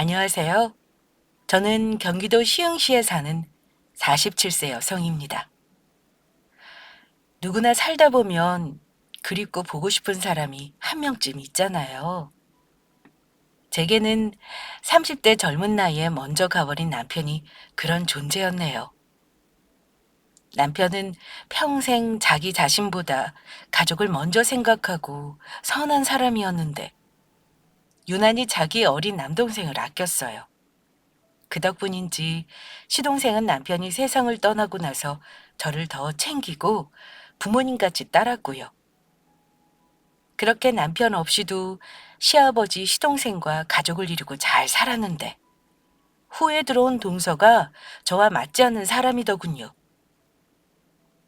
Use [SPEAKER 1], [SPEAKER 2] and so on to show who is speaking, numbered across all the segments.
[SPEAKER 1] 안녕하세요. 저는 경기도 시흥시에 사는 47세 여성입니다. 누구나 살다 보면 그립고 보고 싶은 사람이 한 명쯤 있잖아요. 제게는 30대 젊은 나이에 먼저 가버린 남편이 그런 존재였네요. 남편은 평생 자기 자신보다 가족을 먼저 생각하고 선한 사람이었는데 유난히 자기 어린 남동생을 아꼈어요. 그 덕분인지 시동생은 남편이 세상을 떠나고 나서 저를 더 챙기고 부모님같이 따랐고요. 그렇게 남편 없이도 시아버지 시동생과 가족을 이루고 잘 살았는데 후에 들어온 동서가 저와 맞지 않는 사람이더군요.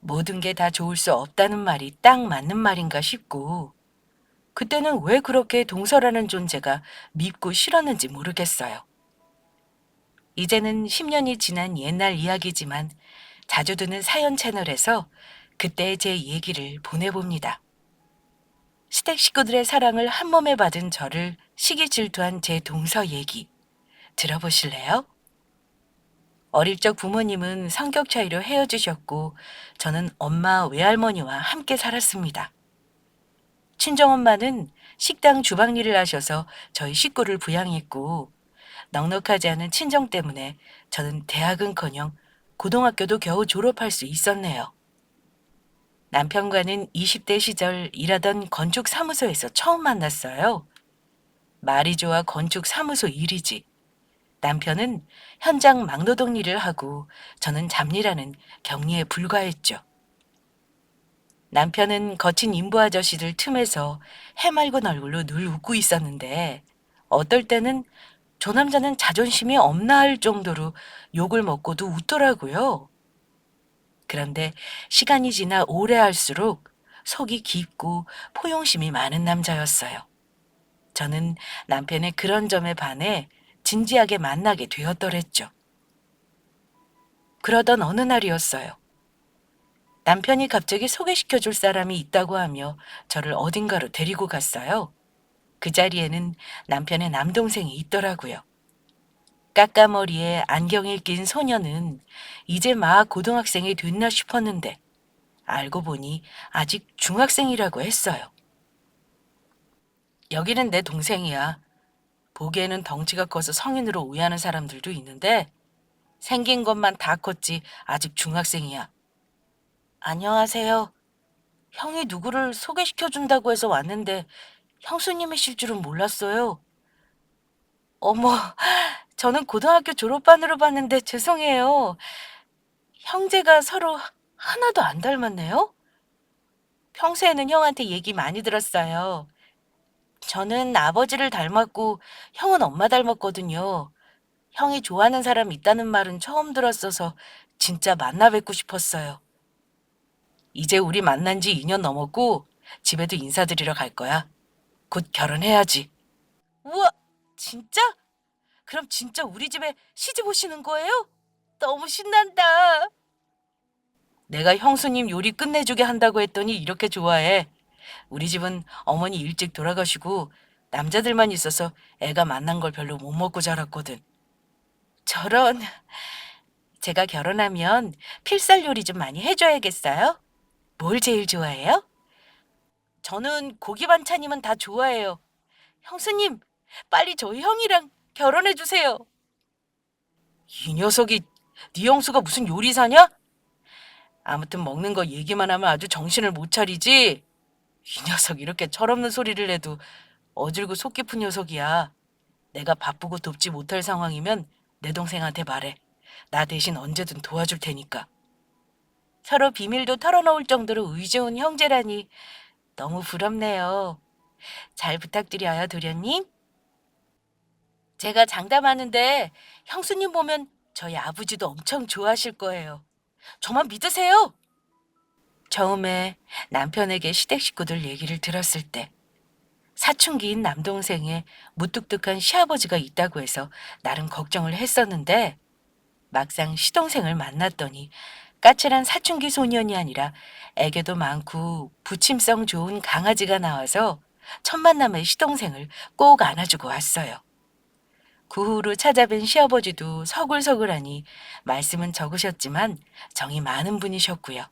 [SPEAKER 1] 모든 게 다 좋을 수 없다는 말이 딱 맞는 말인가 싶고 그때는 왜 그렇게 동서라는 존재가 밉고 싫었는지 모르겠어요. 이제는 10년이 지난 옛날 이야기지만 자주 듣는 사연 채널에서 그때의 제 얘기를 보내봅니다. 시댁 식구들의 사랑을 한 몸에 받은 저를 시기 질투한 제 동서 얘기 들어보실래요? 어릴 적 부모님은 성격 차이로 헤어지셨고 저는 엄마 외할머니와 함께 살았습니다. 친정엄마는 식당 주방 일을 하셔서 저희 식구를 부양했고 넉넉하지 않은 친정 때문에 저는 대학은커녕 고등학교도 겨우 졸업할 수 있었네요. 남편과는 20대 시절 일하던 건축 사무소에서 처음 만났어요. 말이 좋아 건축 사무소 일이지. 남편은 현장 막노동 일을 하고 저는 잡일하는 격리에 불과했죠. 남편은 거친 인부 아저씨들 틈에서 해맑은 얼굴로 늘 웃고 있었는데 어떨 때는 저 남자는 자존심이 없나 할 정도로 욕을 먹고도 웃더라고요. 그런데 시간이 지나 오래 할수록 속이 깊고 포용심이 많은 남자였어요. 저는 남편의 그런 점에 반해 진지하게 만나게 되었더랬죠. 그러던 어느 날이었어요. 남편이 갑자기 소개시켜줄 사람이 있다고 하며 저를 어딘가로 데리고 갔어요. 그 자리에는 남편의 남동생이 있더라고요. 까까머리에 안경을 낀 소녀는 이제 막 고등학생이 됐나 싶었는데 알고 보니 아직 중학생이라고 했어요. 여기는 내 동생이야. 보기에는 덩치가 커서 성인으로 오해하는 사람들도 있는데 생긴 것만 다 컸지 아직 중학생이야. 안녕하세요. 형이 누구를 소개시켜준다고 해서 왔는데 형수님이실 줄은 몰랐어요. 어머, 저는 고등학교 졸업반으로 봤는데 죄송해요. 형제가 서로 하나도 안 닮았네요? 평소에는 형한테 얘기 많이 들었어요. 저는 아버지를 닮았고 형은 엄마 닮았거든요. 형이 좋아하는 사람 있다는 말은 처음 들었어서 진짜 만나 뵙고 싶었어요. 이제 우리 만난 지 2년 넘었고 집에도 인사드리러 갈 거야. 곧 결혼해야지. 우와, 진짜? 그럼 진짜 우리 집에 시집 오시는 거예요? 너무 신난다. 내가 형수님 요리 끝내주게 한다고 했더니 이렇게 좋아해. 우리 집은 어머니 일찍 돌아가시고 남자들만 있어서 애가 만난 걸 별로 못 먹고 자랐거든. 저런, 제가 결혼하면 필살 요리 좀 많이 해줘야겠어요? 뭘 제일 좋아해요? 저는 고기 반찬이면 다 좋아해요. 형수님, 빨리 저희 형이랑 결혼해주세요. 이 녀석이, 네 형수가 무슨 요리사냐? 아무튼 먹는 거 얘기만 하면 아주 정신을 못 차리지? 이 녀석 이렇게 철없는 소리를 해도 어질고 속 깊은 녀석이야. 내가 바쁘고 돕지 못할 상황이면 내 동생한테 말해. 나 대신 언제든 도와줄 테니까. 서로 비밀도 털어놓을 정도로 의좋은 형제라니 너무 부럽네요. 잘 부탁드려요, 도련님. 제가 장담하는데 형수님 보면 저희 아버지도 엄청 좋아하실 거예요. 저만 믿으세요. 처음에 남편에게 시댁 식구들 얘기를 들었을 때 사춘기인 남동생의 무뚝뚝한 시아버지가 있다고 해서 나름 걱정을 했었는데 막상 시동생을 만났더니 까칠한 사춘기 소년이 아니라 애교도 많고 부침성 좋은 강아지가 나와서 첫 만남의 시동생을 꼭 안아주고 왔어요. 그 후로 찾아뵌 시아버지도 서글서글하니 말씀은 적으셨지만 정이 많은 분이셨고요.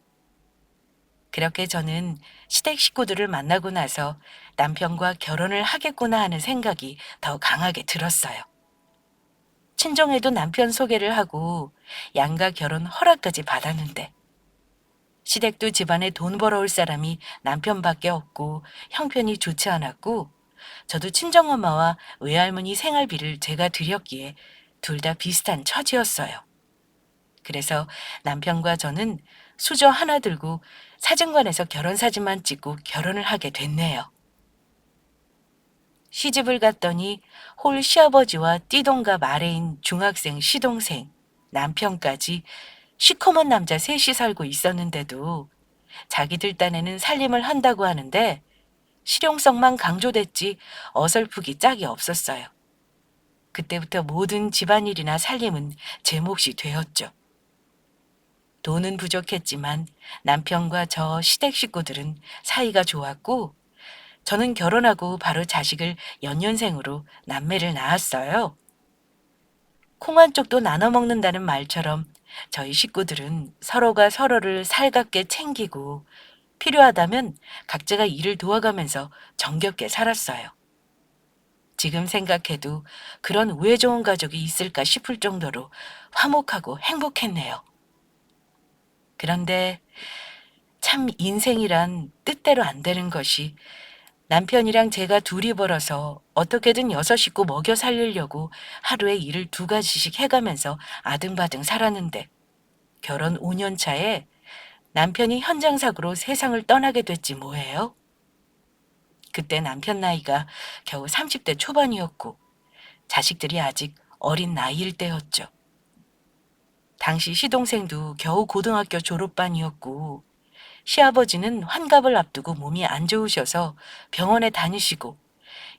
[SPEAKER 1] 그렇게 저는 시댁 식구들을 만나고 나서 남편과 결혼을 하겠구나 하는 생각이 더 강하게 들었어요. 친정에도 남편 소개를 하고 양가 결혼 허락까지 받았는데 시댁도 집안에 돈 벌어올 사람이 남편밖에 없고 형편이 좋지 않았고 저도 친정엄마와 외할머니 생활비를 제가 드렸기에 둘 다 비슷한 처지였어요. 그래서 남편과 저는 수저 하나 들고 사진관에서 결혼사진만 찍고 결혼을 하게 됐네요. 시집을 갔더니 홀 시아버지와 띠동갑 아래인 중학생 시동생, 남편까지 시커먼 남자 셋이 살고 있었는데도 자기들 딴에는 살림을 한다고 하는데 실용성만 강조됐지 어설프기 짝이 없었어요. 그때부터 모든 집안일이나 살림은 제 몫이 되었죠. 돈은 부족했지만 남편과 저 시댁 식구들은 사이가 좋았고 저는 결혼하고 바로 자식을 연년생으로 남매를 낳았어요. 콩 한 쪽도 나눠 먹는다는 말처럼 저희 식구들은 서로가 서로를 살갑게 챙기고 필요하다면 각자가 일을 도와가면서 정겹게 살았어요. 지금 생각해도 그런 우애 좋은 가족이 있을까 싶을 정도로 화목하고 행복했네요. 그런데 참 인생이란 뜻대로 안 되는 것이 남편이랑 제가 둘이 벌어서 어떻게든 여섯 식구 먹여 살리려고 하루에 일을 두 가지씩 해가면서 아등바등 살았는데 결혼 5년 차에 남편이 현장사고로 세상을 떠나게 됐지 뭐예요? 그때 남편 나이가 겨우 30대 초반이었고 자식들이 아직 어린 나이일 때였죠. 당시 시동생도 겨우 고등학교 졸업반이었고 시아버지는 환갑을 앞두고 몸이 안 좋으셔서 병원에 다니시고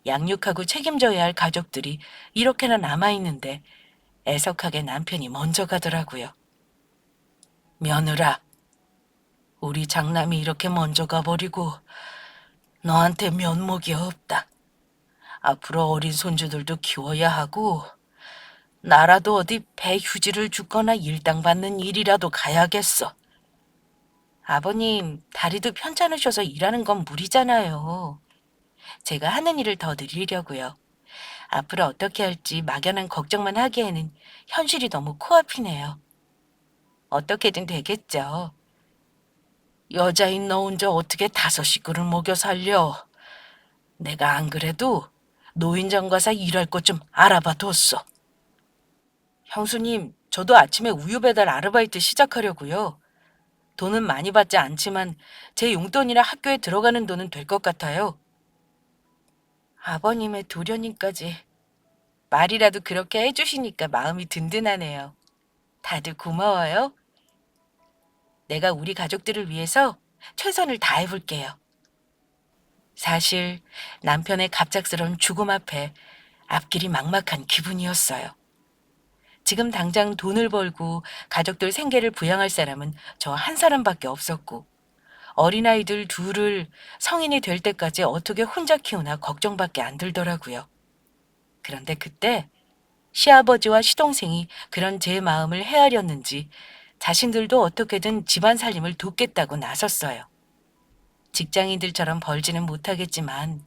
[SPEAKER 1] 양육하고 책임져야 할 가족들이 이렇게나 남아있는데 애석하게 남편이 먼저 가더라고요. 며느라, 우리 장남이 이렇게 먼저 가버리고 너한테 면목이 없다. 앞으로 어린 손주들도 키워야 하고 나라도 어디 배휴지를 주거나 일당 받는 일이라도 가야겠어. 아버님, 다리도 편찮으셔서 일하는 건 무리잖아요. 제가 하는 일을 더 늘리려고요. 앞으로 어떻게 할지 막연한 걱정만 하기에는 현실이 너무 코앞이네요. 어떻게든 되겠죠. 여자인 너 혼자 어떻게 5식구를 먹여 살려? 내가 안 그래도 노인정 가서 일할 것 좀 알아봐 뒀어. 형수님, 저도 아침에 우유 배달 아르바이트 시작하려고요. 돈은 많이 받지 않지만 제 용돈이나 학교에 들어가는 돈은 될 것 같아요. 아버님의 도련님까지 말이라도 그렇게 해주시니까 마음이 든든하네요. 다들 고마워요. 내가 우리 가족들을 위해서 최선을 다해볼게요. 사실 남편의 갑작스러운 죽음 앞에 앞길이 막막한 기분이었어요. 지금 당장 돈을 벌고 가족들 생계를 부양할 사람은 저 한 사람밖에 없었고 어린아이들 둘을 성인이 될 때까지 어떻게 혼자 키우나 걱정밖에 안 들더라고요. 그런데 그때 시아버지와 시동생이 그런 제 마음을 헤아렸는지 자신들도 어떻게든 집안 살림을 돕겠다고 나섰어요. 직장인들처럼 벌지는 못하겠지만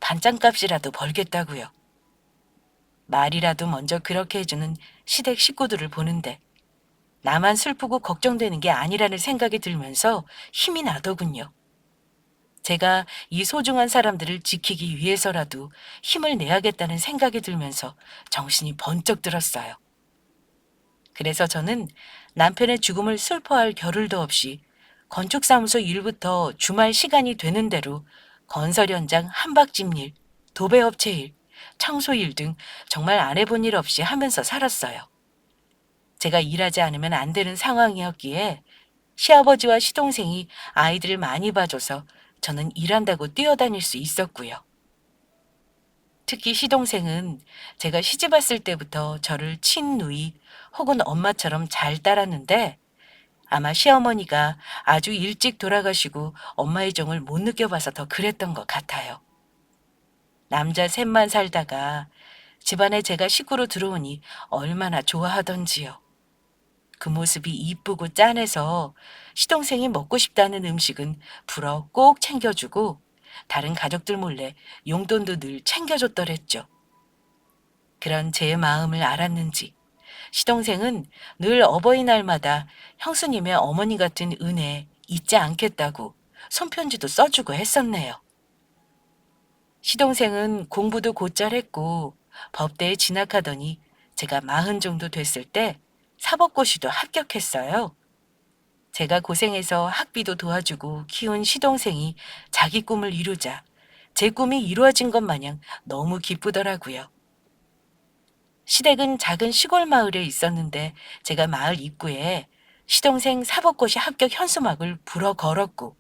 [SPEAKER 1] 반찬값이라도 벌겠다고요. 말이라도 먼저 그렇게 해주는 시댁 식구들을 보는데 나만 슬프고 걱정되는 게 아니라는 생각이 들면서 힘이 나더군요. 제가 이 소중한 사람들을 지키기 위해서라도 힘을 내야겠다는 생각이 들면서 정신이 번쩍 들었어요. 그래서 저는 남편의 죽음을 슬퍼할 겨를도 없이 건축사무소 일부터 주말 시간이 되는 대로 건설 현장 한박집 일, 도배업체 일, 청소일 등 정말 안 해본 일 없이 하면서 살았어요. 제가 일하지 않으면 안 되는 상황이었기에 시아버지와 시동생이 아이들을 많이 봐줘서 저는 일한다고 뛰어다닐 수 있었고요. 특히 시동생은 제가 시집 왔을 때부터 저를 친누이 혹은 엄마처럼 잘 따랐는데 아마 시어머니가 아주 일찍 돌아가시고 엄마의 정을 못 느껴봐서 더 그랬던 것 같아요. 남자 셋만 살다가 집안에 제가 식구로 들어오니 얼마나 좋아하던지요. 그 모습이 이쁘고 짠해서 시동생이 먹고 싶다는 음식은 불어 꼭 챙겨주고 다른 가족들 몰래 용돈도 늘 챙겨줬더랬죠. 그런 제 마음을 알았는지 시동생은 늘 어버이날마다 형수님의 어머니 같은 은혜 잊지 않겠다고 손편지도 써주고 했었네요. 시동생은 공부도 곧잘 했고 법대에 진학하더니 제가 40 정도 됐을 때 사법고시도 합격했어요. 제가 고생해서 학비도 도와주고 키운 시동생이 자기 꿈을 이루자 제 꿈이 이루어진 것 마냥 너무 기쁘더라고요. 시댁은 작은 시골 마을에 있었는데 제가 마을 입구에 시동생 사법고시 합격 현수막을 불어 걸었고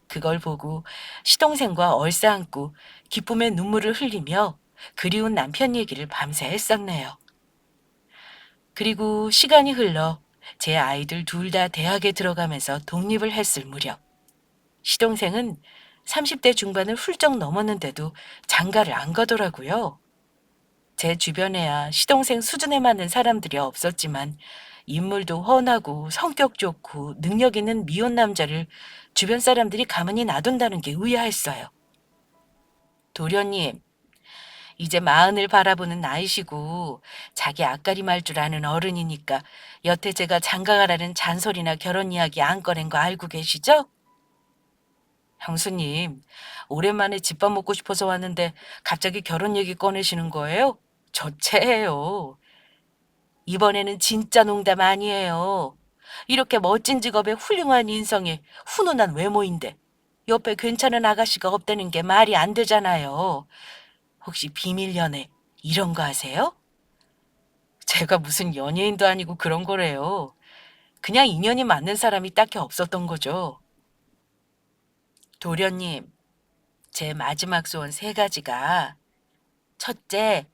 [SPEAKER 1] 그걸 보고 시동생과 얼싸안고 기쁨의 눈물을 흘리며 그리운 남편 얘기를 밤새 했었네요. 그리고 시간이 흘러 제 아이들 둘 다 대학에 들어가면서 독립을 했을 무렵 시동생은 30대 중반을 훌쩍 넘었는데도 장가를 안 가더라고요. 제 주변에야 시동생 수준에 맞는 사람들이 없었지만 인물도 훤하고 성격 좋고 능력 있는 미혼 남자를 주변 사람들이 가만히 놔둔다는 게 의아했어요. 도련님, 이제 마흔을 바라보는 나이시고 자기 앞가림 말 줄 아는 어른이니까 여태 제가 장가가라는 잔소리나 결혼 이야기 안 꺼낸 거 알고 계시죠? 형수님, 오랜만에 집밥 먹고 싶어서 왔는데 갑자기 결혼 얘기 꺼내시는 거예요? 저 체해요. 이번에는 진짜 농담 아니에요. 이렇게 멋진 직업에 훌륭한 인성에 훈훈한 외모인데 옆에 괜찮은 아가씨가 없다는 게 말이 안 되잖아요. 혹시 비밀 연애 이런 거 하세요? 제가 무슨 연예인도 아니고 그런 거래요. 그냥 인연이 맞는 사람이 딱히 없었던 거죠. 도련님, 제 마지막 소원 3가지가 첫째,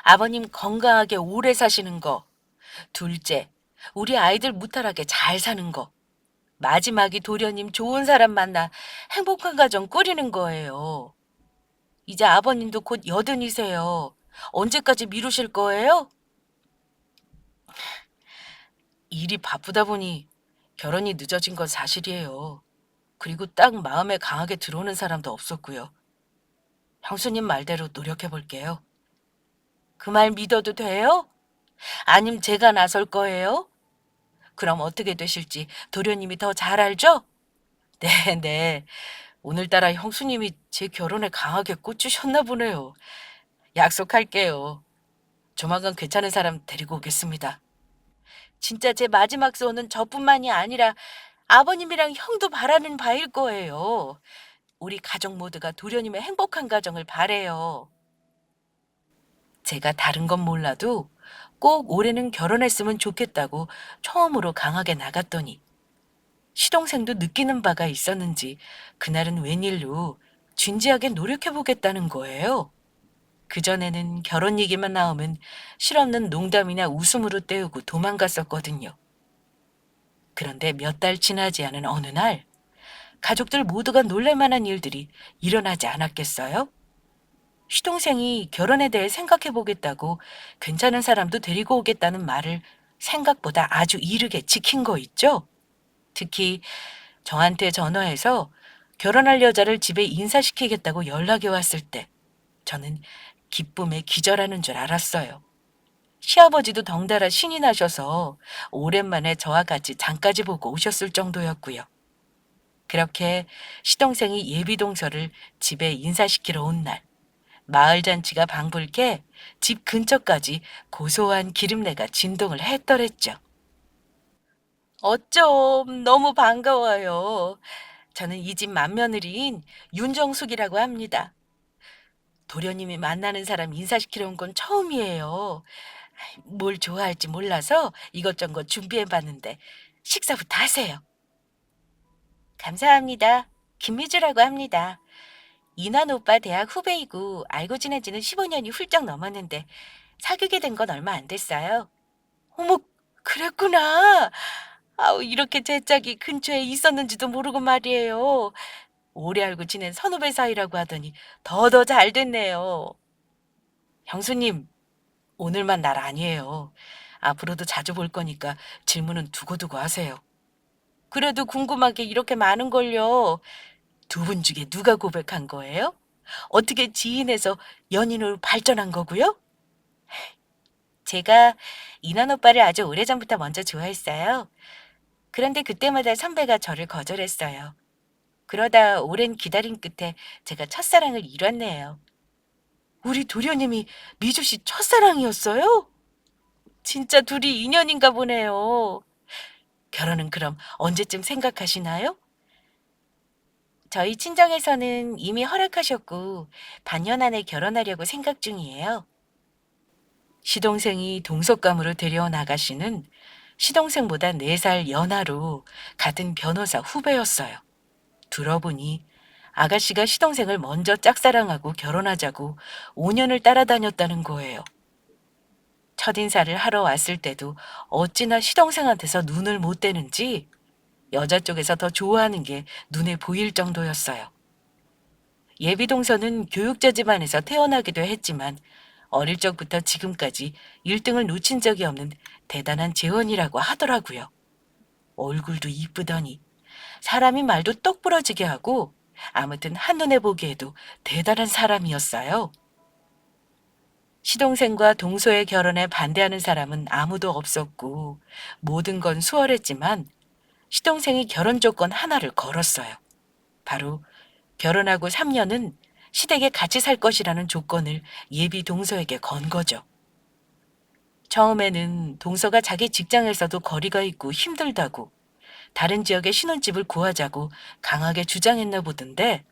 [SPEAKER 1] 아버님 건강하게 오래 사시는 거. 둘째, 우리 아이들 무탈하게 잘 사는 거. 마지막이 도련님 좋은 사람 만나 행복한 가정 꾸리는 거예요. 이제 아버님도 곧 80이세요. 언제까지 미루실 거예요? 일이 바쁘다 보니 결혼이 늦어진 건 사실이에요. 그리고 딱 마음에 강하게 들어오는 사람도 없었고요. 형수님 말대로 노력해 볼게요. 그 말 믿어도 돼요? 아님 제가 나설 거예요? 그럼 어떻게 되실지 도련님이 더 잘 알죠? 네, 네. 오늘따라 형수님이 제 결혼에 강하게 꽂히셨나 보네요. 약속할게요. 조만간 괜찮은 사람 데리고 오겠습니다. 진짜 제 마지막 소원은 저뿐만이 아니라 아버님이랑 형도 바라는 바일 거예요. 우리 가족 모두가 도련님의 행복한 가정을 바래요. 제가 다른 건 몰라도 꼭 올해는 결혼했으면 좋겠다고 처음으로 강하게 나갔더니 시동생도 느끼는 바가 있었는지 그날은 웬일로 진지하게 노력해보겠다는 거예요. 그전에는 결혼 얘기만 나오면 실없는 농담이나 웃음으로 때우고 도망갔었거든요. 그런데 몇 달 지나지 않은 어느 날 가족들 모두가 놀랄 만한 일들이 일어나지 않았겠어요? 시동생이 결혼에 대해 생각해보겠다고 괜찮은 사람도 데리고 오겠다는 말을 생각보다 아주 이르게 지킨 거 있죠? 특히 저한테 전화해서 결혼할 여자를 집에 인사시키겠다고 연락이 왔을 때 저는 기쁨에 기절하는 줄 알았어요. 시아버지도 덩달아 신이 나셔서 오랜만에 저와 같이 장까지 보고 오셨을 정도였고요. 그렇게 시동생이 예비동서를 집에 인사시키러 온 날, 마을 잔치가 방불케 집 근처까지 고소한 기름내가 진동을 했더랬죠. 어쩜 너무 반가워요. 저는 이 집 맏며느리인 윤정숙이라고 합니다. 도련님이 만나는 사람 인사시키러 온 건 처음이에요. 뭘 좋아할지 몰라서 이것저것 준비해봤는데 식사부터 하세요. 감사합니다. 김미주라고 합니다. 이난 오빠 대학 후배이고 알고 지낸 지는 15년이 훌쩍 넘었는데 사귀게 된 건 얼마 안 됐어요. 어머, 그랬구나. 아우, 이렇게 제 짝이 근처에 있었는지도 모르고 말이에요. 오래 알고 지낸 선후배 사이라고 하더니 더더 잘 됐네요. 형수님, 오늘만 날 아니에요. 앞으로도 자주 볼 거니까 질문은 두고두고 하세요. 그래도 궁금한 게 이렇게 많은 걸요. 두 분 중에 누가 고백한 거예요? 어떻게 지인에서 연인으로 발전한 거고요? 제가 인원 오빠를 아주 오래전부터 먼저 좋아했어요. 그런데 그때마다 선배가 저를 거절했어요. 그러다 오랜 기다림 끝에 제가 첫사랑을 이뤘네요. 우리 도련님이 미주 씨 첫사랑이었어요? 진짜 둘이 인연인가 보네요. 결혼은 그럼 언제쯤 생각하시나요? 저희 친정에서는 이미 허락하셨고 반년 안에 결혼하려고 생각 중이에요. 시동생이 동석감으로 데려온 아가씨는 시동생보다 4살 연하로 같은 변호사 후배였어요. 들어보니 아가씨가 시동생을 먼저 짝사랑하고 결혼하자고 5년을 따라다녔다는 거예요. 첫인사를 하러 왔을 때도 어찌나 시동생한테서 눈을 못 떼는지 여자 쪽에서 더 좋아하는 게 눈에 보일 정도였어요. 예비동서는 교육자 집안에서 태어나기도 했지만 어릴 적부터 지금까지 1등을 놓친 적이 없는 대단한 재원이라고 하더라고요. 얼굴도 이쁘더니 사람이 말도 똑 부러지게 하고 아무튼 한눈에 보기에도 대단한 사람이었어요. 시동생과 동서의 결혼에 반대하는 사람은 아무도 없었고 모든 건 수월했지만 시동생이 결혼 조건 하나를 걸었어요. 바로 결혼하고 3년은 시댁에 같이 살 것이라는 조건을 예비 동서에게 건 거죠. 처음에는 동서가 자기 직장에서도 거리가 있고 힘들다고 다른 지역에 신혼집을 구하자고 강하게 주장했나 보던데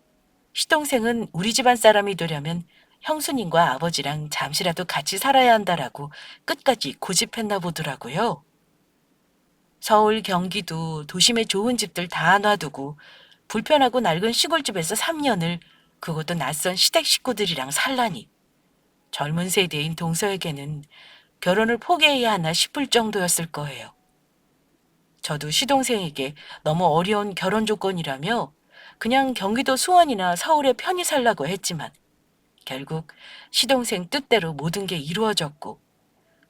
[SPEAKER 1] 시동생은 우리 집안 사람이 되려면 형수님과 아버지랑 잠시라도 같이 살아야 한다라고 끝까지 고집했나 보더라고요. 서울, 경기도, 도심의 좋은 집들 다 놔두고 불편하고 낡은 시골집에서 3년을 그것도 낯선 시댁 식구들이랑 살라니 젊은 세대인 동서에게는 결혼을 포기해야 하나 싶을 정도였을 거예요. 저도 시동생에게 너무 어려운 결혼 조건이라며 그냥 경기도 수원이나 서울에 편히 살라고 했지만 결국 시동생 뜻대로 모든 게 이루어졌고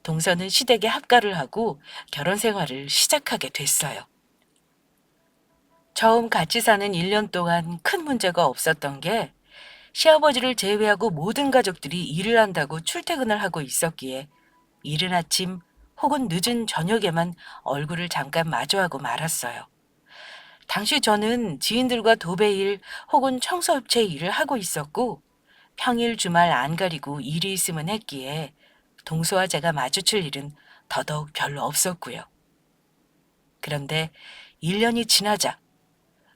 [SPEAKER 1] 동서는 시댁에 합가를 하고 결혼 생활을 시작하게 됐어요. 처음 같이 사는 1년 동안 큰 문제가 없었던 게 시아버지를 제외하고 모든 가족들이 일을 한다고 출퇴근을 하고 있었기에 이른 아침 혹은 늦은 저녁에만 얼굴을 잠깐 마주하고 말았어요. 당시 저는 지인들과 도배일 혹은 청소업체 일을 하고 있었고 평일 주말 안 가리고 일이 있으면 했기에 동서와 제가 마주칠 일은 더더욱 별로 없었고요. 그런데 1년이 지나자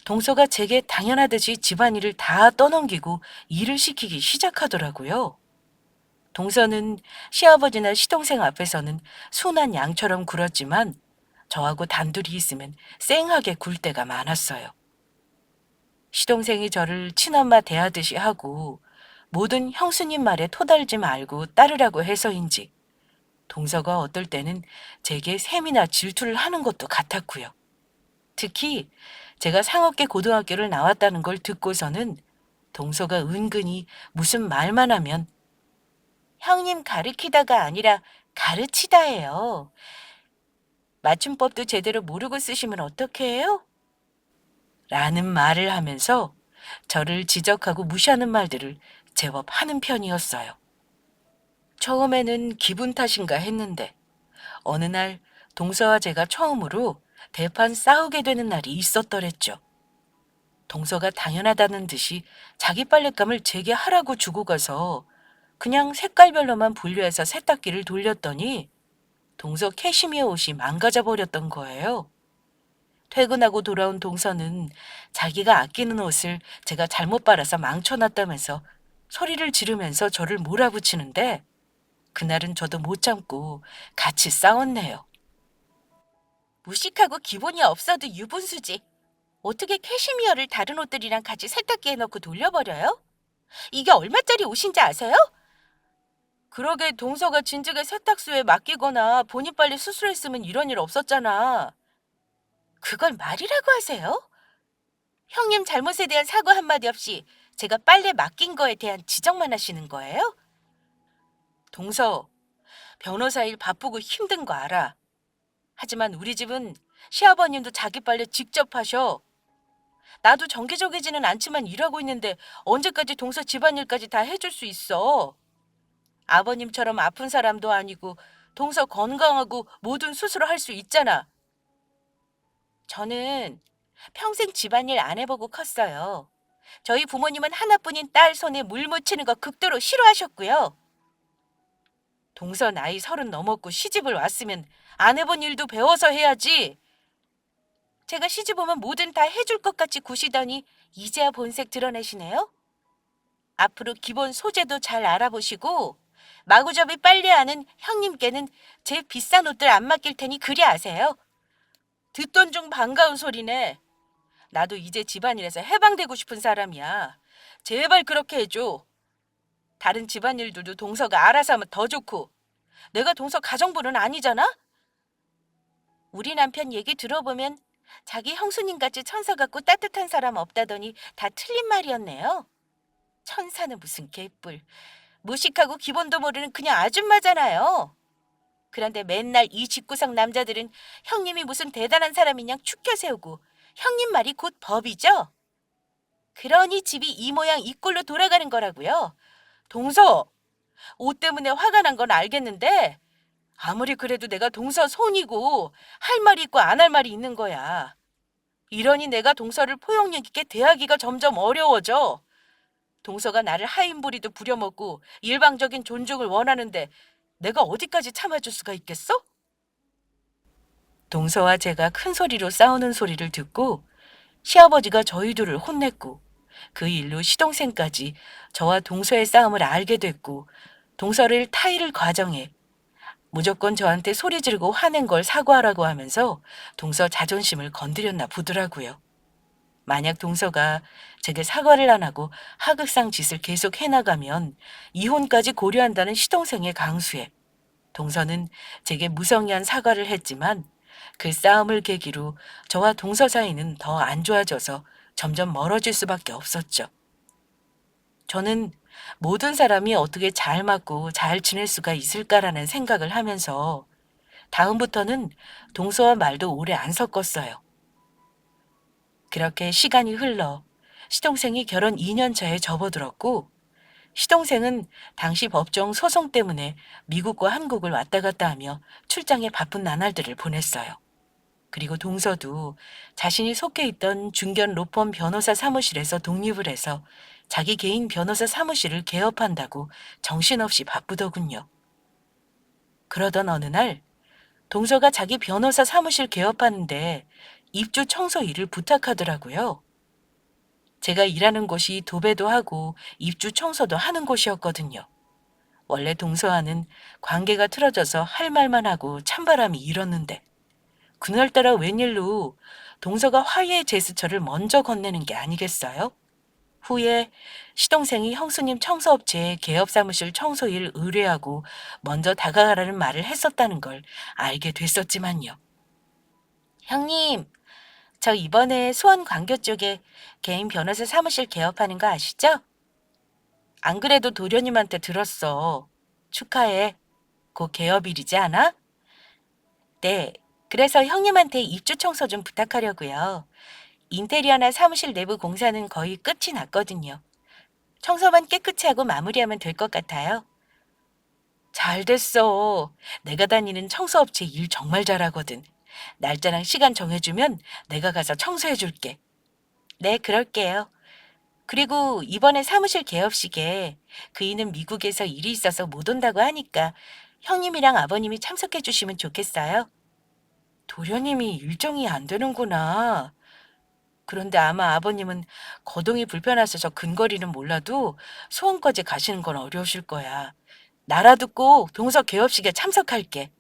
[SPEAKER 1] 동서가 제게 당연하듯이 집안일을 다 떠넘기고 일을 시키기 시작하더라고요. 동서는 시아버지나 시동생 앞에서는 순한 양처럼 굴었지만 저하고 단둘이 있으면 쌩하게 굴 때가 많았어요. 시동생이 저를 친엄마 대하듯이 하고 모든 형수님 말에 토달지 말고 따르라고 해서인지 동서가 어떨 때는 제게 셈이나 질투를 하는 것도 같았고요. 특히 제가 상업계 고등학교를 나왔다는 걸 듣고서는 동서가 은근히 무슨 말만 하면 형님 가르키다가 아니라 가르치다예요. 맞춤법도 제대로 모르고 쓰시면 어떡해요? 라는 말을 하면서 저를 지적하고 무시하는 말들을 제법 하는 편이었어요. 처음에는 기분 탓인가 했는데 어느 날 동서와 제가 처음으로 대판 싸우게 되는 날이 있었더랬죠. 동서가 당연하다는 듯이 자기 빨랫감을 제게 하라고 주고 가서 그냥 색깔별로만 분류해서 세탁기를 돌렸더니 동서 캐시미어 옷이 망가져 버렸던 거예요. 퇴근하고 돌아온 동서는 자기가 아끼는 옷을 제가 잘못 빨아서 망쳐놨다면서 소리를 지르면서 저를 몰아붙이는데 그날은 저도 못 참고 같이 싸웠네요. 무식하고 기본이 없어도 유분수지. 어떻게 캐시미어를 다른 옷들이랑 같이 세탁기에 넣고 돌려버려요? 이게 얼마짜리 옷인지 아세요? 그러게 동서가 진즉에 세탁소에 맡기거나 본이 빨리 수술했으면 이런 일 없었잖아. 그걸 말이라고 하세요? 형님 잘못에 대한 사과 한마디 없이 제가 빨래 맡긴 거에 대한 지적만 하시는 거예요? 동서, 변호사 일 바쁘고 힘든 거 알아. 하지만 우리 집은 시아버님도 자기 빨래 직접 하셔. 나도 정기적이지는 않지만 일하고 있는데 언제까지 동서 집안일까지 다 해줄 수 있어. 아버님처럼 아픈 사람도 아니고 동서 건강하고 모든 수술을 할 수 있잖아. 저는 평생 집안일 안 해보고 컸어요. 저희 부모님은 하나뿐인 딸 손에 물 묻히는 거 극도로 싫어하셨고요. 동서 나이 30 넘었고 시집을 왔으면 안 해본 일도 배워서 해야지. 제가 시집 오면 뭐든 다 해줄 것 같이 구시더니 이제야 본색 드러내시네요. 앞으로 기본 소재도 잘 알아보시고 마구잡이 빨래하는 형님께는 제 비싼 옷들 안 맡길 테니 그리 아세요. 듣던 중 반가운 소리네. 나도 이제 집안일에서 해방되고 싶은 사람이야. 제발 그렇게 해줘. 다른 집안일들도 동서가 알아서 하면 더 좋고. 내가 동서 가정부는 아니잖아? 우리 남편 얘기 들어보면 자기 형수님같이 천사 같고 따뜻한 사람 없다더니 다 틀린 말이었네요. 천사는 무슨 개뿔. 무식하고 기본도 모르는 그냥 아줌마잖아요. 그런데 맨날 이 집구석 남자들은 형님이 무슨 대단한 사람이냐 축켜 세우고 형님 말이 곧 법이죠. 그러니 집이 이 모양 이 꼴로 돌아가는 거라고요. 동서, 옷 때문에 화가 난 건 알겠는데 아무리 그래도 내가 동서 손이고 할 말이 있고 안 할 말이 있는 거야. 이러니 내가 동서를 포용력 있게 대하기가 점점 어려워져. 동서가 나를 하인부리도 부려먹고 일방적인 존중을 원하는데 내가 어디까지 참아줄 수가 있겠어? 동서와 제가 큰 소리로 싸우는 소리를 듣고 시아버지가 저희 둘을 혼냈고 그 일로 시동생까지 저와 동서의 싸움을 알게 됐고 동서를 타이를 과정해 무조건 저한테 소리 지르고 화낸 걸 사과하라고 하면서 동서 자존심을 건드렸나 보더라고요. 만약 동서가 제게 사과를 안 하고 하극상 짓을 계속 해나가면 이혼까지 고려한다는 시동생의 강수에 동서는 제게 무성의한 사과를 했지만 그 싸움을 계기로 저와 동서 사이는 더 안 좋아져서 점점 멀어질 수밖에 없었죠. 저는 모든 사람이 어떻게 잘 맞고 잘 지낼 수가 있을까라는 생각을 하면서 다음부터는 동서와 말도 오래 안 섞었어요. 그렇게 시간이 흘러 시동생이 결혼 2년 차에 접어들었고 시동생은 당시 법정 소송 때문에 미국과 한국을 왔다 갔다 하며 출장에 바쁜 나날들을 보냈어요. 그리고 동서도 자신이 속해 있던 중견 로펌 변호사 사무실에서 독립을 해서 자기 개인 변호사 사무실을 개업한다고 정신없이 바쁘더군요. 그러던 어느 날 동서가 자기 변호사 사무실 개업하는데 입주 청소 일을 부탁하더라고요. 제가 일하는 곳이 도배도 하고 입주 청소도 하는 곳이었거든요. 원래 동서와는 관계가 틀어져서 할 말만 하고 찬바람이 일었는데 그날따라 웬일로 동서가 화해의 제스처를 먼저 건네는 게 아니겠어요? 후에 시동생이 형수님 청소업체에 개업사무실 청소일 의뢰하고 먼저 다가가라는 말을 했었다는 걸 알게 됐었지만요. 형님, 저 이번에 수원 광교 쪽에 개인 변호사 사무실 개업하는 거 아시죠? 안 그래도 도련님한테 들었어. 축하해. 곧 개업일이지 않아? 네. 그래서 형님한테 입주 청소 좀 부탁하려고요. 인테리어나 사무실 내부 공사는 거의 끝이 났거든요. 청소만 깨끗이 하고 마무리하면 될 것 같아요. 잘 됐어. 내가 다니는 청소업체 일 정말 잘하거든. 날짜랑 시간 정해주면 내가 가서 청소해줄게. 네, 그럴게요. 그리고 이번에 사무실 개업식에 그이는 미국에서 일이 있어서 못 온다고 하니까 형님이랑 아버님이 참석해 주시면 좋겠어요. 도련님이 일정이 안 되는구나. 그런데 아마 아버님은 거동이 불편하셔서 근거리는 몰라도 수원까지 가시는 건 어려우실 거야. 나라도 꼭 동서 개업식에 참석할게.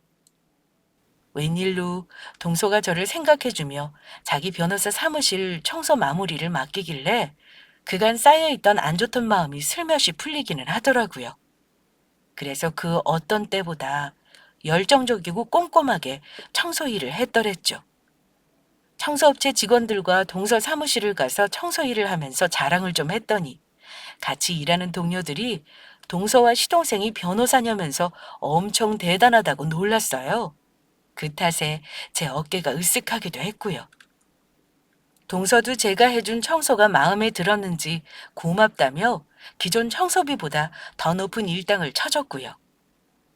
[SPEAKER 1] 웬일로 동서가 저를 생각해주며 자기 변호사 사무실 청소 마무리를 맡기길래 그간 쌓여있던 안 좋던 마음이 슬며시 풀리기는 하더라고요. 그래서 그 어떤 때보다 열정적이고 꼼꼼하게 청소 일을 했더랬죠. 청소업체 직원들과 동서 사무실을 가서 청소 일을 하면서 자랑을 좀 했더니 같이 일하는 동료들이 동서와 시동생이 변호사냐면서 엄청 대단하다고 놀랐어요. 그 탓에 제 어깨가 으쓱하기도 했고요. 동서도 제가 해준 청소가 마음에 들었는지 고맙다며 기존 청소비보다 더 높은 일당을 쳐줬고요.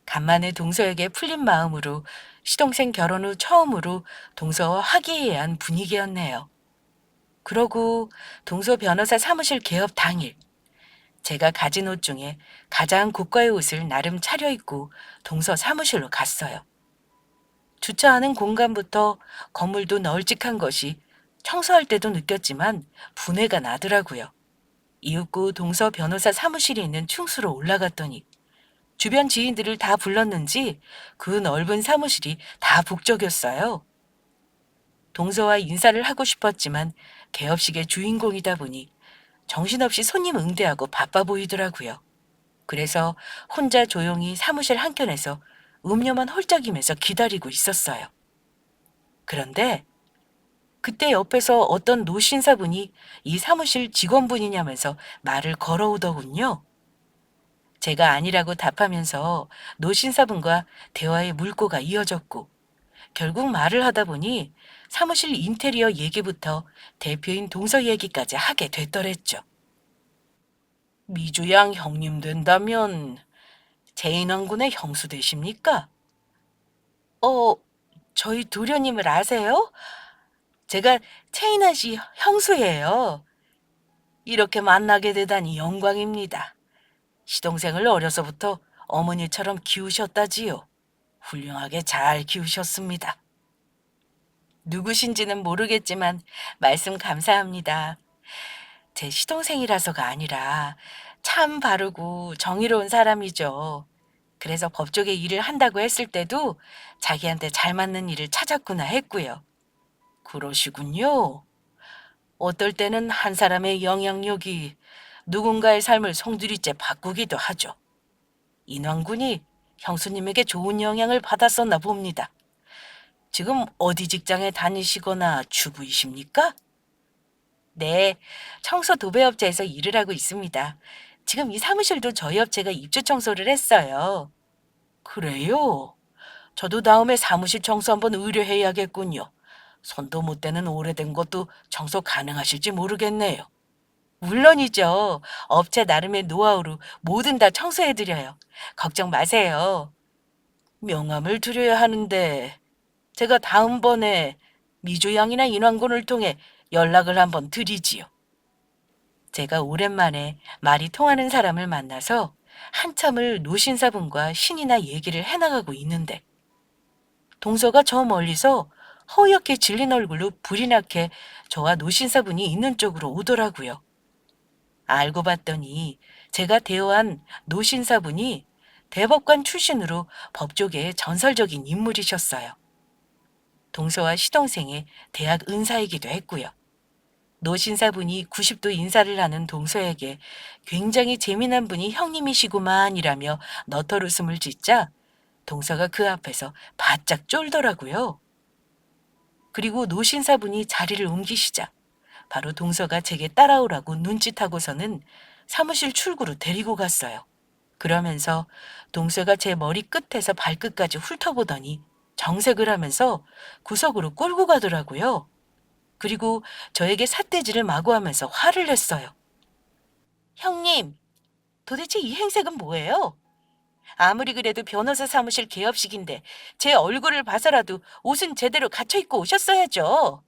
[SPEAKER 1] 간만에 동서에게 풀린 마음으로 시동생 결혼 후 처음으로 동서와 화기애애한 분위기였네요. 그러고 동서 변호사 사무실 개업 당일, 제가 가진 옷 중에 가장 고가의 옷을 나름 차려입고 동서 사무실로 갔어요. 주차하는 공간부터 건물도 널찍한 것이 청소할 때도 느꼈지만 분해가 나더라고요. 이윽고 동서 변호사 사무실이 있는 층수로 올라갔더니 주변 지인들을 다 불렀는지 그 넓은 사무실이 다 북적였어요. 동서와 인사를 하고 싶었지만 개업식의 주인공이다 보니 정신없이 손님 응대하고 바빠 보이더라고요. 그래서 혼자 조용히 사무실 한켠에서 음료만 홀짝이면서 기다리고 있었어요. 그런데 그때 옆에서 어떤 노신사분이 이 사무실 직원분이냐면서 말을 걸어오더군요. 제가 아니라고 답하면서 노신사분과 대화의 물꼬가 이어졌고 결국 말을 하다 보니 사무실 인테리어 얘기부터 대표인 동서 얘기까지 하게 됐더랬죠. 미주양 형님 된다면 제인왕군의 형수 되십니까? 어, 저희 도련님을 아세요? 제가 최인환 씨 형수예요. 이렇게 만나게 되다니 영광입니다. 시동생을 어려서부터 어머니처럼 키우셨다지요. 훌륭하게 잘 키우셨습니다. 누구신지는 모르겠지만 말씀 감사합니다. 제 시동생이라서가 아니라 참 바르고 정의로운 사람이죠. 그래서 법조계 일을 한다고 했을 때도 자기한테 잘 맞는 일을 찾았구나 했고요. 그러시군요. 어떨 때는 한 사람의 영향력이 누군가의 삶을 송두리째 바꾸기도 하죠. 인왕군이 형수님에게 좋은 영향을 받았었나 봅니다. 지금 어디 직장에 다니시거나 주부이십니까? 네, 청소 도배업체에서 일을 하고 있습니다. 지금 이 사무실도 저희 업체가 입주 청소를 했어요. 그래요? 저도 다음에 사무실 청소 한번 의뢰해야겠군요. 손도 못 대는 오래된 것도 청소 가능하실지 모르겠네요. 물론이죠. 업체 나름의 노하우로 뭐든 다 청소해드려요. 걱정 마세요. 명함을 드려야 하는데 제가 다음번에 미조양이나 인왕군을 통해 연락을 한번 드리지요. 제가 오랜만에 말이 통하는 사람을 만나서 한참을 노신사분과 신이나 얘기를 해나가고 있는데 동서가 저 멀리서 허옇게 질린 얼굴로 불이 나게 저와 노신사분이 있는 쪽으로 오더라고요. 알고 봤더니 제가 대화한 노신사분이 대법관 출신으로 법조계의 전설적인 인물이셨어요. 동서와 시동생의 대학 은사이기도 했고요. 노신사분이 90도 인사를 하는 동서에게 굉장히 재미난 분이 형님이시구만이라며 너털 웃음을 짓자 동서가 그 앞에서 바짝 쫄더라고요. 그리고 노신사분이 자리를 옮기시자 바로 동서가 제게 따라오라고 눈짓하고서는 사무실 출구로 데리고 갔어요. 그러면서 동서가 제 머리 끝에서 발끝까지 훑어보더니 정색을 하면서 구석으로 끌고 가더라고요. 그리고 저에게 삿대질을 마구하면서 화를 냈어요. 형님, 도대체 이 행색은 뭐예요? 아무리 그래도 변호사 사무실 개업식인데 제 얼굴을 봐서라도 옷은 제대로 갖춰 입고 오셨어야죠.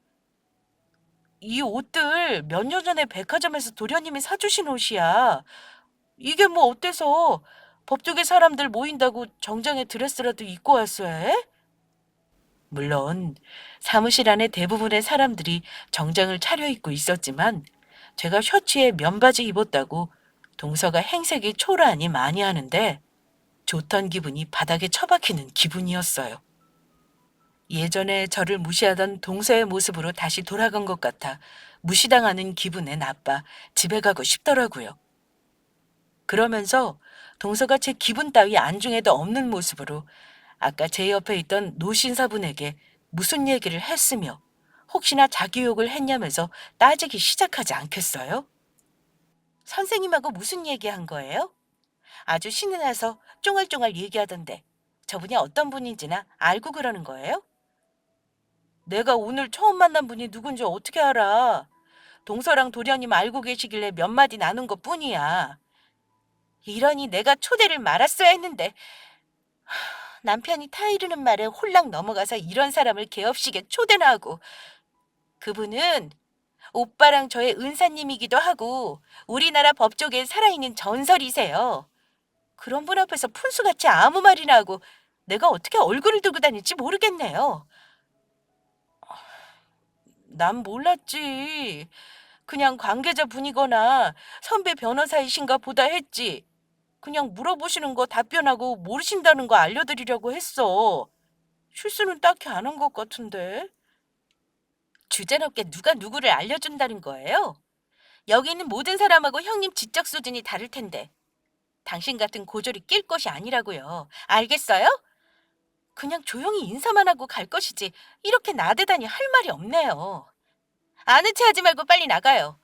[SPEAKER 1] 이 옷들 몇 년 전에 백화점에서 도련님이 사주신 옷이야. 이게 뭐 어때서 법조계 사람들 모인다고 정장에 드레스라도 입고 왔어야 해? 물론 사무실 안에 대부분의 사람들이 정장을 차려입고 있었지만 제가 셔츠에 면바지 입었다고 동서가 행색이 초라하니 많이 하는데 좋던 기분이 바닥에 처박히는 기분이었어요. 예전에 저를 무시하던 동서의 모습으로 다시 돌아간 것 같아 무시당하는 기분에 나빠 집에 가고 싶더라고요. 그러면서 동서가 제 기분 따위 안중에도 없는 모습으로 아까 제 옆에 있던 노신사분에게 무슨 얘기를 했으며 혹시나 자기 욕을 했냐면서 따지기 시작하지 않겠어요? 선생님하고 무슨 얘기한 거예요? 아주 신이 나서 쫑알쫑알 얘기하던데 저분이 어떤 분인지나 알고 그러는 거예요? 내가 오늘 처음 만난 분이 누군지 어떻게 알아? 동서랑 도련님 알고 계시길래 몇 마디 나눈 것 뿐이야. 이러니 내가 초대를 말았어야 했는데 남편이 타이르는 말에 홀랑 넘어가서 이런 사람을 개업식에 초대나 하고 그분은 오빠랑 저의 은사님이기도 하고 우리나라 법조계에 살아있는 전설이세요. 그런 분 앞에서 푼수같이 아무 말이나 하고 내가 어떻게 얼굴을 들고 다닐지 모르겠네요. 난 몰랐지. 그냥 관계자 분이거나 선배 변호사이신가 보다 했지. 그냥 물어보시는 거 답변하고 모르신다는 거 알려드리려고 했어. 실수는 딱히 안 한 것 같은데. 주제넘게 누가 누구를 알려준다는 거예요? 여기 있는 모든 사람하고 형님 지적 수준이 다를 텐데. 당신 같은 고졸이 낄 것이 아니라고요. 알겠어요? 그냥 조용히 인사만 하고 갈 것이지 이렇게 나대다니 할 말이 없네요. 아는 체 하지 말고 빨리 나가요.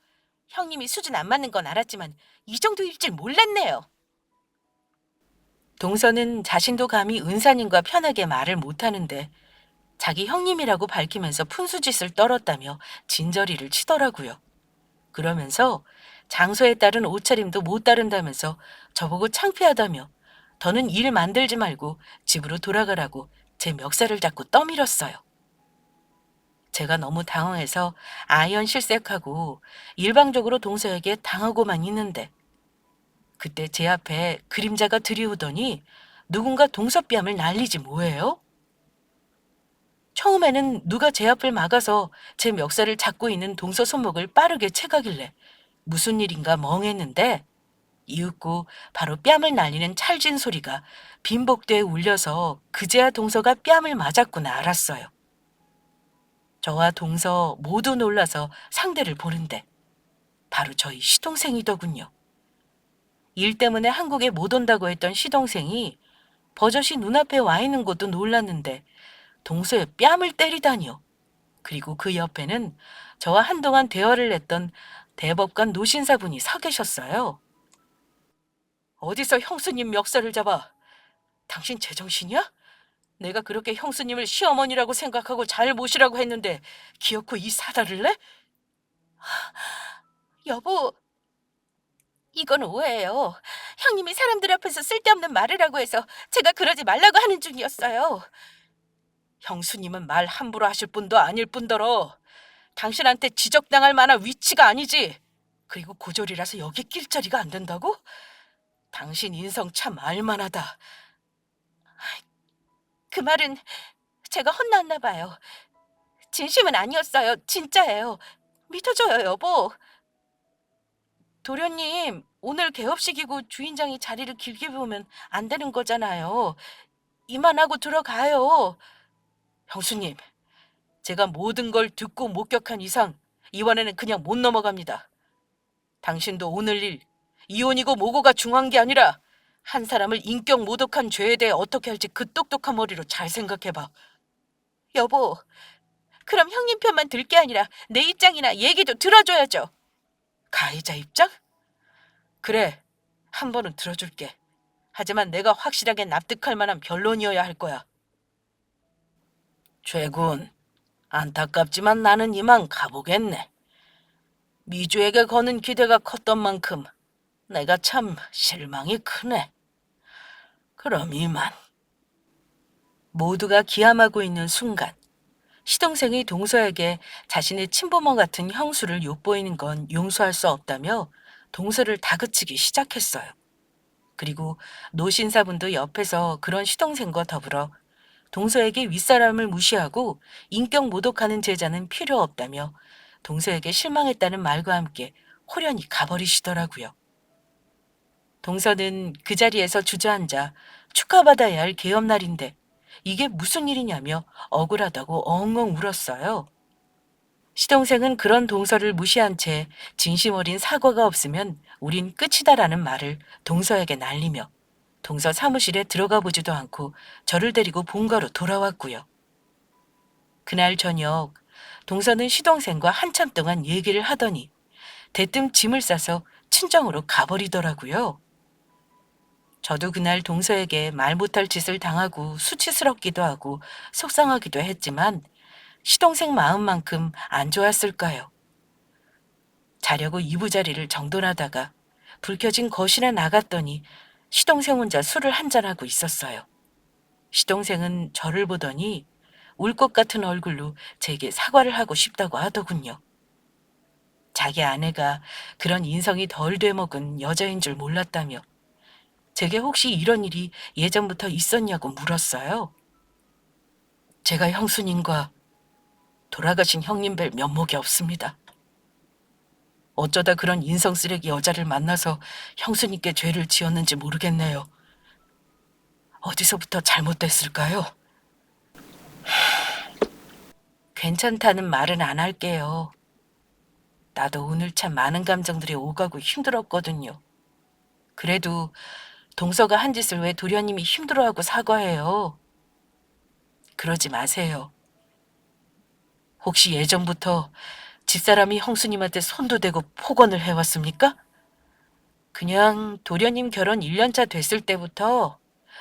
[SPEAKER 1] 형님이 수준 안 맞는 건 알았지만 이 정도일 줄 몰랐네요. 동서는 자신도 감히 은사님과 편하게 말을 못하는데 자기 형님이라고 밝히면서 푼수짓을 떨었다며 진저리를 치더라고요. 그러면서 장소에 따른 옷차림도 못 따른다면서 저보고 창피하다며 더는 일 만들지 말고 집으로 돌아가라고 제 멱살을 잡고 떠밀었어요. 제가 너무 당황해서 아연실색하고 일방적으로 동서에게 당하고만 있는데 그때 제 앞에 그림자가 들이오더니 누군가 동서 뺨을 날리지 뭐예요? 처음에는 누가 제 앞을 막아서 제 멱살을 잡고 있는 동서 손목을 빠르게 채가길래 무슨 일인가 멍했는데 이윽고 바로 뺨을 날리는 찰진 소리가 빈복대에 울려서 그제야 동서가 뺨을 맞았구나 알았어요. 저와 동서 모두 놀라서 상대를 보는데 바로 저희 시동생이더군요. 일 때문에 한국에 못 온다고 했던 시동생이 버젓이 눈앞에 와 있는 것도 놀랐는데 동서의 뺨을 때리다니요. 그리고 그 옆에는 저와 한동안 대화를 했던 대법관 노신사분이 서 계셨어요. 어디서 형수님 멱살을 잡아? 당신 제정신이야? 내가 그렇게 형수님을 시어머니라고 생각하고 잘 모시라고 했는데 기어코 이 사달을 내? 여보, 이건 오해예요. 형님이 사람들 앞에서 쓸데없는 말을 하고 해서 제가 그러지 말라고 하는 중이었어요. 형수님은 말 함부로 하실 분도 아닐 뿐더러 당신한테 지적당할 만한 위치가 아니지. 그리고 고졸이라서 여기 낄 자리가 안 된다고? 당신 인성 참 알만하다. 그 말은 제가 혼났나 봐요. 진심은 아니었어요. 진짜예요. 믿어줘요, 여보. 도련님, 오늘 개업식이고 주인장이 자리를 길게 비우면 안 되는 거잖아요. 이만하고 들어가요. 형수님, 제가 모든 걸 듣고 목격한 이상 이번에는 그냥 못 넘어갑니다. 당신도 오늘 일 이혼이고 뭐고가 중요한 게 아니라 한 사람을 인격 모독한 죄에 대해 어떻게 할지 그 똑똑한 머리로 잘 생각해봐. 여보, 그럼 형님 편만 들 게 아니라 내 입장이나 얘기도 들어줘야죠. 가해자 입장? 그래, 한 번은 들어줄게. 하지만 내가 확실하게 납득할 만한 변론이어야 할 거야. 최군, 안타깝지만 나는 이만 가보겠네. 미주에게 거는 기대가 컸던 만큼 내가 참 실망이 크네. 그럼 이만. 모두가 기함하고 있는 순간 시동생이 동서에게 자신의 친부모 같은 형수를 욕보이는 건 용서할 수 없다며 동서를 다그치기 시작했어요. 그리고 노신사분도 옆에서 그런 시동생과 더불어 동서에게 윗사람을 무시하고 인격 모독하는 제자는 필요 없다며 동서에게 실망했다는 말과 함께 호련히 가버리시더라고요. 동서는 그 자리에서 주저앉아 축하받아야 할 개업날인데 이게 무슨 일이냐며 억울하다고 엉엉 울었어요. 시동생은 그런 동서를 무시한 채 진심 어린 사과가 없으면 우린 끝이다라는 말을 동서에게 날리며 동서 사무실에 들어가 보지도 않고 저를 데리고 본가로 돌아왔고요. 그날 저녁 동서는 시동생과 한참 동안 얘기를 하더니 대뜸 짐을 싸서 친정으로 가버리더라고요. 저도 그날 동서에게 말 못할 짓을 당하고 수치스럽기도 하고 속상하기도 했지만 시동생 마음만큼 안 좋았을까요? 자려고 이부자리를 정돈하다가 불 켜진 거실에 나갔더니 시동생 혼자 술을 한잔하고 있었어요. 시동생은 저를 보더니 울 것 같은 얼굴로 제게 사과를 하고 싶다고 하더군요. 자기 아내가 그런 인성이 덜 되먹은 여자인 줄 몰랐다며 제게 혹시 이런 일이 예전부터 있었냐고 물었어요. 제가 형수님과 돌아가신 형님 뵐 면목이 없습니다. 어쩌다 그런 인성 쓰레기 여자를 만나서 형수님께 죄를 지었는지 모르겠네요. 어디서부터 잘못됐을까요? 괜찮다는 말은 안 할게요. 나도 오늘 참 많은 감정들이 오가고 힘들었거든요. 그래도 동서가 한 짓을 왜 도련님이 힘들어하고 사과해요? 그러지 마세요. 혹시 예전부터 집사람이 형수님한테 손도 대고 폭언을 해왔습니까? 그냥 도련님 결혼 1년차 됐을 때부터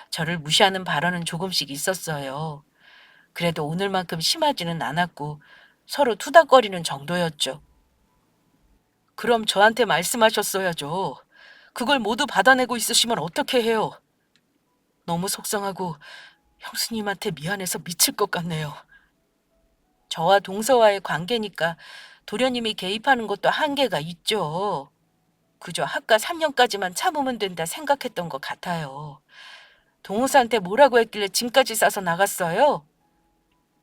[SPEAKER 1] 저를 무시하는 발언은 조금씩 있었어요. 그래도 오늘만큼 심하지는 않았고 서로 투닥거리는 정도였죠. 그럼 저한테 말씀하셨어야죠. 그걸 모두 받아내고 있으시면 어떻게 해요? 너무 속상하고 형수님한테 미안해서 미칠 것 같네요. 저와 동서와의 관계니까 도련님이 개입하는 것도 한계가 있죠. 그저 학과 3년까지만 참으면 된다 생각했던 것 같아요. 동호사한테 뭐라고 했길래 짐까지 싸서 나갔어요?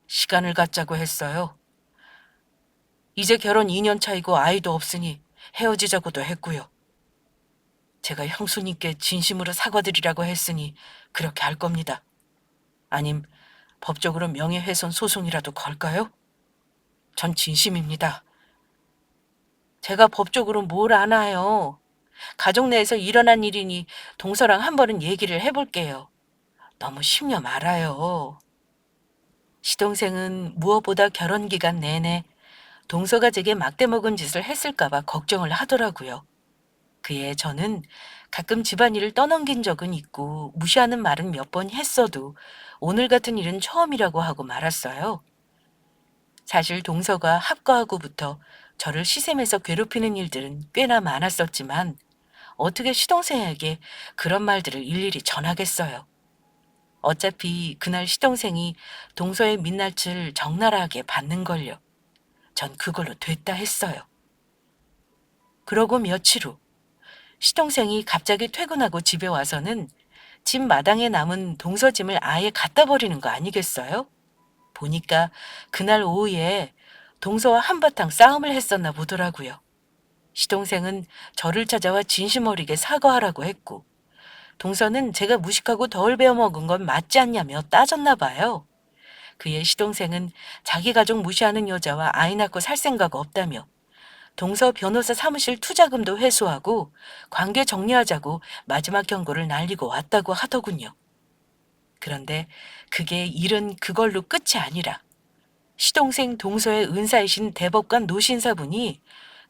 [SPEAKER 1] 시간을 갖자고 했어요. 이제 결혼 2년 차이고 아이도 없으니 헤어지자고도 했고요. 제가 형수님께 진심으로 사과드리라고 했으니 그렇게 할 겁니다. 아님 법적으로 명예훼손 소송이라도 걸까요? 전 진심입니다. 제가 법적으로 뭘 아나요? 가족 내에서 일어난 일이니 동서랑 한 번은 얘기를 해볼게요. 너무 심려 말아요. 시동생은 무엇보다 결혼 기간 내내 동서가 제게 막대먹은 짓을 했을까봐 걱정을 하더라고요. 그에 저는 가끔 집안일을 떠넘긴 적은 있고 무시하는 말은 몇 번 했어도 오늘 같은 일은 처음이라고 하고 말았어요. 사실 동서가 합가하고부터 저를 시샘에서 괴롭히는 일들은 꽤나 많았었지만 어떻게 시동생에게 그런 말들을 일일이 전하겠어요. 어차피 그날 시동생이 동서의 민낯을 적나라하게 받는걸요. 전 그걸로 됐다 했어요. 그러고 며칠 후 시동생이 갑자기 퇴근하고 집에 와서는 집 마당에 남은 동서 짐을 아예 갖다 버리는 거 아니겠어요? 보니까 그날 오후에 동서와 한바탕 싸움을 했었나 보더라고요. 시동생은 저를 찾아와 진심 어리게 사과하라고 했고 동서는 제가 무식하고 덜 배워먹은 건 맞지 않냐며 따졌나 봐요. 그의 시동생은 자기 가족 무시하는 여자와 아이 낳고 살 생각 없다며 동서 변호사 사무실 투자금도 회수하고 관계 정리하자고 마지막 경고를 날리고 왔다고 하더군요. 그런데 그게 일은 그걸로 끝이 아니라 시동생 동서의 은사이신 대법관 노신사분이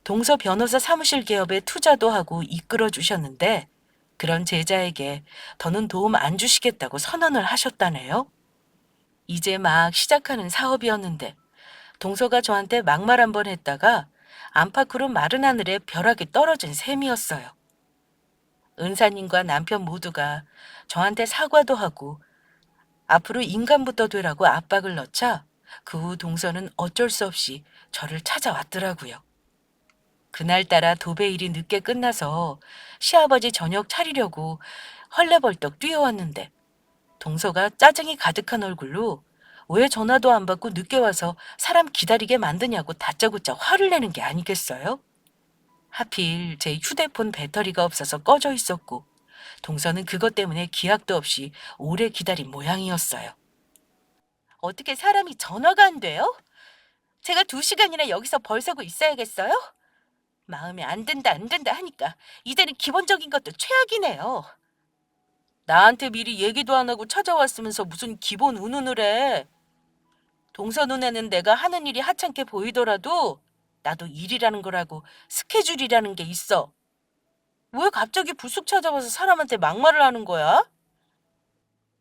[SPEAKER 1] 동서 변호사 사무실 개업에 투자도 하고 이끌어 주셨는데 그런 제자에게 더는 도움 안 주시겠다고 선언을 하셨다네요. 이제 막 시작하는 사업이었는데 동서가 저한테 막말 한 번 했다가 안팎으로 마른 하늘에 벼락이 떨어진 셈이었어요. 은사님과 남편 모두가 저한테 사과도 하고 앞으로 인간부터 되라고 압박을 넣자 그 후 동서는 어쩔 수 없이 저를 찾아왔더라고요. 그날따라 도배일이 늦게 끝나서 시아버지 저녁 차리려고 헐레벌떡 뛰어왔는데 동서가 짜증이 가득한 얼굴로 왜 전화도 안 받고 늦게 와서 사람 기다리게 만드냐고 다짜고짜 화를 내는 게 아니겠어요? 하필 제 휴대폰 배터리가 없어서 꺼져 있었고 동서는 그것 때문에 기약도 없이 오래 기다린 모양이었어요. 어떻게 사람이 전화가 안 돼요? 제가 2시간이나 여기서 벌 서고 있어야겠어요? 마음에 안 든다 안 된다 하니까 이제는 기본적인 것도 최악이네요. 나한테 미리 얘기도 안 하고 찾아왔으면서 무슨 기본 운운을 해. 동서 눈에는 내가 하는 일이 하찮게 보이더라도 나도 일이라는 거라고 스케줄이라는 게 있어. 왜 갑자기 불쑥 찾아와서 사람한테 막말을 하는 거야?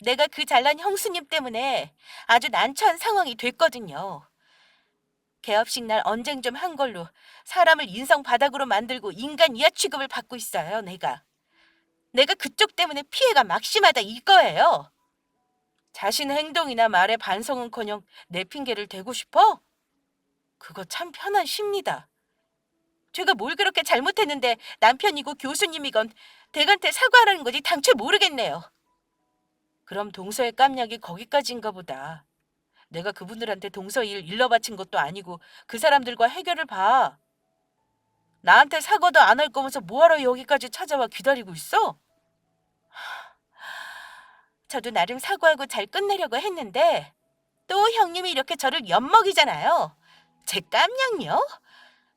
[SPEAKER 1] 내가 그 잘난 형수님 때문에 아주 난처한 상황이 됐거든요. 개업식 날 언쟁 좀 한 걸로 사람을 인성 바닥으로 만들고 인간 이하 취급을 받고 있어요, 내가. 내가 그쪽 때문에 피해가 막심하다 이거예요. 자신의 행동이나 말에 반성은커녕 내 핑계를 대고 싶어? 그거 참 편한 심리다. 제가 뭘 그렇게 잘못했는데 남편이고 교수님이건 댁한테 사과하라는 거지 당최 모르겠네요. 그럼 동서의 깜냥이 거기까지인가 보다. 내가 그분들한테 동서 일 일러 바친 것도 아니고 그 사람들과 해결을 봐. 나한테 사과도 안 할 거면서 뭐하러 여기까지 찾아와 기다리고 있어? 저도 나름 사과하고 잘 끝내려고 했는데 또 형님이 이렇게 저를 엿먹이잖아요. 제 깜냥요?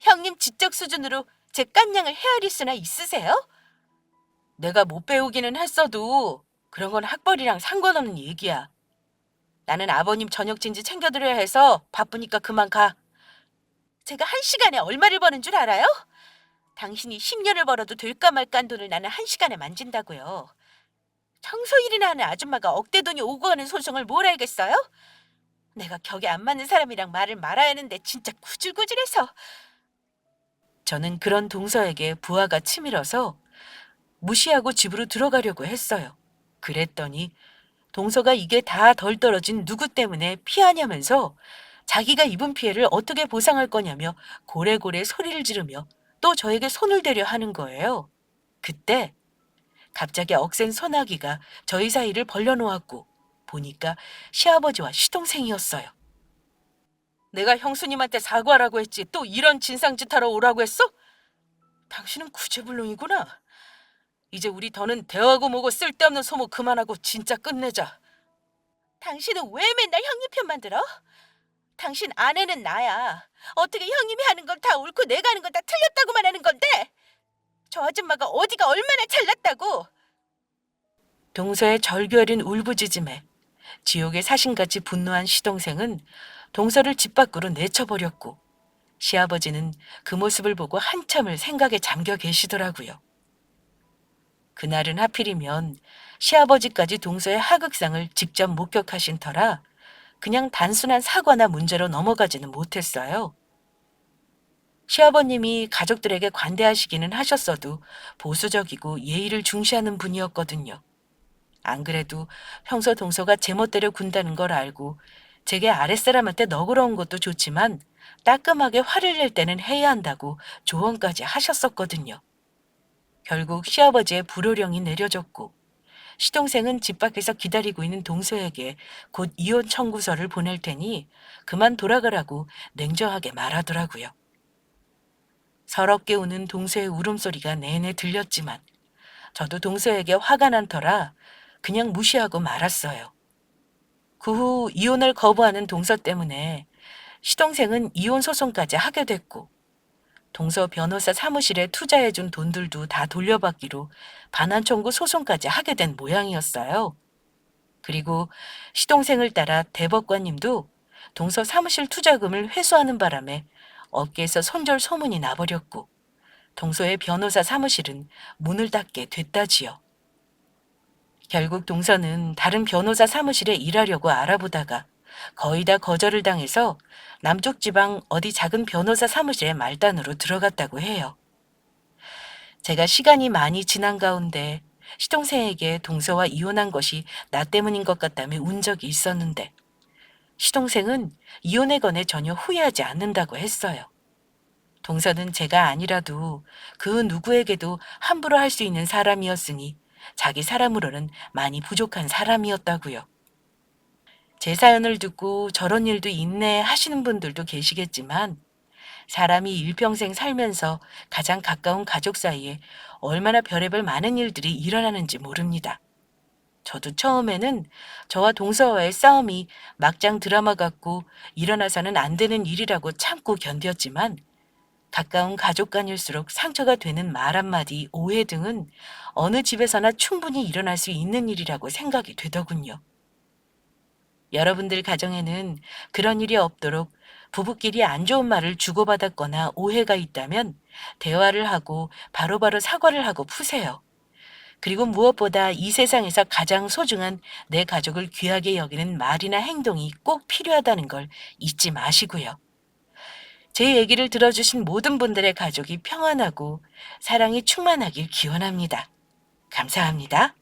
[SPEAKER 1] 형님 지적 수준으로 제 깜냥을 헤아릴 수나 있으세요? 내가 못 배우기는 했어도 그런 건 학벌이랑 상관없는 얘기야. 나는 아버님 저녁 진지 챙겨드려야 해서 바쁘니까 그만 가. 제가 한 시간에 얼마를 버는 줄 알아요? 당신이 10년을 벌어도 될까 말까 한 돈을 나는 한 시간에 만진다고요. 청소 일이나 하는 아줌마가 억대 돈이 오고 가는 소송을 뭘 알겠어요? 내가 격에 안 맞는 사람이랑 말을 말아야 하는데 진짜 구질구질해서. 저는 그런 동서에게 부하가 치밀어서 무시하고 집으로 들어가려고 했어요. 그랬더니 동서가 이게 다 덜 떨어진 누구 때문에 피하냐면서 자기가 입은 피해를 어떻게 보상할 거냐며 고래고래 소리를 지르며 또 저에게 손을 대려 하는 거예요. 그때 갑자기 억센 소나기가 저희 사이를 벌려놓았고 보니까 시아버지와 시동생이었어요. 내가 형수님한테 사과하라고 했지 또 이런 진상짓 하러 오라고 했어? 당신은 구제불능이구나. 이제 우리 더는 대화고 뭐고 쓸데없는 소모 그만하고 진짜 끝내자. 당신은 왜 맨날 형님 편만 들어? 당신 아내는 나야. 어떻게 형님이 하는 건 다 옳고 내가 하는 건 다 틀렸다고만 하는 건데? 저 아줌마가 어디가 얼마나 잘났다고? 동서의 절규어린 울부짖음에 지옥의 사신같이 분노한 시동생은 동서를 집 밖으로 내쳐버렸고 시아버지는 그 모습을 보고 한참을 생각에 잠겨 계시더라고요. 그날은 하필이면 시아버지까지 동서의 하극상을 직접 목격하신 터라 그냥 단순한 사과나 문제로 넘어가지는 못했어요. 시아버님이 가족들에게 관대하시기는 하셨어도 보수적이고 예의를 중시하는 분이었거든요. 안 그래도 평소 동서가 제멋대로 군다는 걸 알고 제게 아랫사람한테 너그러운 것도 좋지만 따끔하게 화를 낼 때는 해야 한다고 조언까지 하셨었거든요. 결국 시아버지의 불호령이 내려졌고 시동생은 집 밖에서 기다리고 있는 동서에게 곧 이혼 청구서를 보낼 테니 그만 돌아가라고 냉정하게 말하더라고요. 서럽게 우는 동서의 울음소리가 내내 들렸지만 저도 동서에게 화가 난 터라 그냥 무시하고 말았어요. 그 후 이혼을 거부하는 동서 때문에 시동생은 이혼 소송까지 하게 됐고 동서 변호사 사무실에 투자해준 돈들도 다 돌려받기로 반환 청구 소송까지 하게 된 모양이었어요. 그리고 시동생을 따라 대법관님도 동서 사무실 투자금을 회수하는 바람에 업계에서 손절 소문이 나버렸고 동서의 변호사 사무실은 문을 닫게 됐다지요. 결국 동서는 다른 변호사 사무실에 일하려고 알아보다가 거의 다 거절을 당해서 남쪽 지방 어디 작은 변호사 사무실에 말단으로 들어갔다고 해요. 제가 시간이 많이 지난 가운데 시동생에게 동서와 이혼한 것이 나 때문인 것 같다며 운 적이 있었는데 시동생은 이혼에 관해 전혀 후회하지 않는다고 했어요. 동서는 제가 아니라도 그 누구에게도 함부로 할 수 있는 사람이었으니 자기 사람으로는 많이 부족한 사람이었다고요. 제 사연을 듣고 저런 일도 있네 하시는 분들도 계시겠지만 사람이 일평생 살면서 가장 가까운 가족 사이에 얼마나 별의별 많은 일들이 일어나는지 모릅니다. 저도 처음에는 저와 동서와의 싸움이 막장 드라마 같고 일어나서는 안 되는 일이라고 참고 견뎠지만 가까운 가족 간일수록 상처가 되는 말 한마디, 오해 등은 어느 집에서나 충분히 일어날 수 있는 일이라고 생각이 되더군요. 여러분들 가정에는 그런 일이 없도록 부부끼리 안 좋은 말을 주고받았거나 오해가 있다면 대화를 하고 바로바로 사과를 하고 푸세요. 그리고 무엇보다 이 세상에서 가장 소중한 내 가족을 귀하게 여기는 말이나 행동이 꼭 필요하다는 걸 잊지 마시고요. 제 얘기를 들어주신 모든 분들의 가족이 평안하고 사랑이 충만하길 기원합니다. 감사합니다.